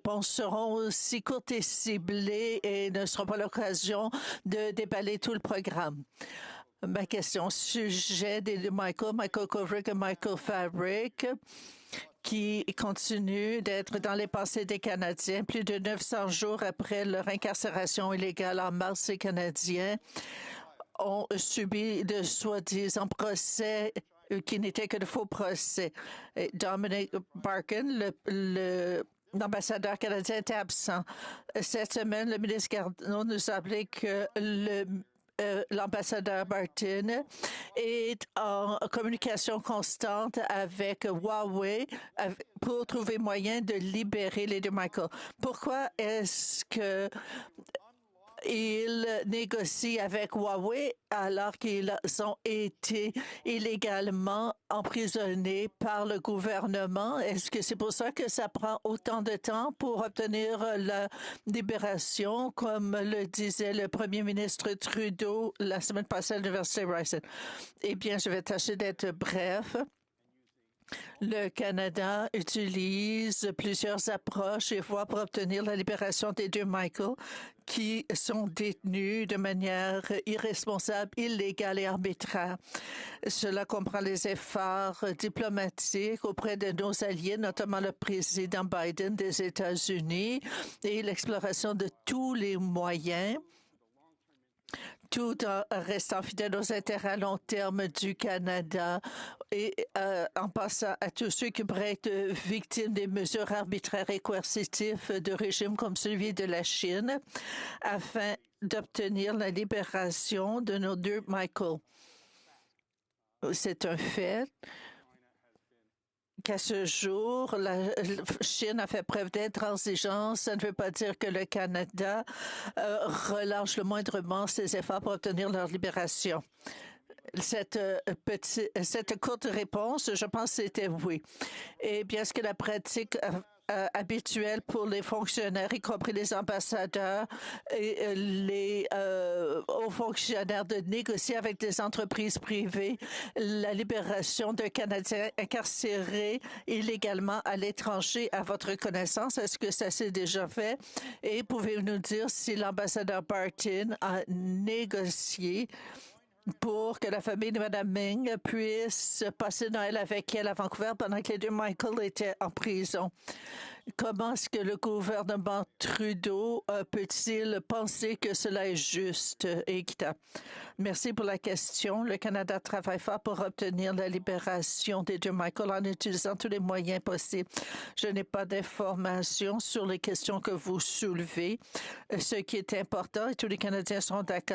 réponses seront aussi courtes et ciblées et ne seront pas l'occasion de déballer tout le programme. Ma question, sujet de Michael Kovrig et Michael Fabric, qui continue d'être dans les pensées des Canadiens. Plus de 900 jours après leur incarcération illégale en mars, les Canadiens ont subi de soi-disant procès qui n'étaient que de faux procès. Et Dominic Barkin, l'ambassadeur canadien, était absent. Cette semaine, le ministre Garneau nous a appelé que l'ambassadeur Barton est en communication constante avec Huawei pour trouver moyen de libérer les deux Michael. Pourquoi est-ce que il négocie avec Huawei alors qu'ils ont été illégalement emprisonnés par le gouvernement? Est-ce que c'est pour ça que ça prend autant de temps pour obtenir la libération, comme le disait le premier ministre Trudeau la semaine passée à l'Université Ryerson? Eh bien, je vais tâcher d'être bref. Le Canada utilise plusieurs approches et voies pour obtenir la libération des deux Michael qui sont détenus de manière irresponsable, illégale et arbitraire. Cela comprend les efforts diplomatiques auprès de nos alliés, notamment le président Biden des États-Unis, et l'exploration de tous les moyens tout en restant fidèle aux intérêts à long terme du Canada et en passant à tous ceux qui pourraient être victimes des mesures arbitraires et coercitives de régimes comme celui de la Chine afin d'obtenir la libération de nos deux Michael. C'est un fait qu'à ce jour, la Chine a fait preuve d'intransigeance. Ça ne veut pas dire que le Canada relâche le moindrement ses efforts pour obtenir leur libération. Cette courte réponse, je pense, c'était oui. Et bien, est-ce que la pratique habituelle pour les fonctionnaires, y compris les ambassadeurs et les hauts fonctionnaires, de négocier avec des entreprises privées la libération d'un Canadien incarcéré illégalement à l'étranger, à votre connaissance? Est-ce que ça s'est déjà fait? Et pouvez-vous nous dire si l'ambassadeur Barton a négocié pour que la famille de Mme Ming puisse passer Noël avec elle à Vancouver pendant que les deux Michael étaient en prison? Comment est-ce que le gouvernement Trudeau peut-il penser que cela est juste et équitable? Merci pour la question. Le Canada travaille fort pour obtenir la libération des deux Michael en utilisant tous les moyens possibles. Je n'ai pas d'informations sur les questions que vous soulevez. Ce qui est important, et tous les Canadiens seront d'accord,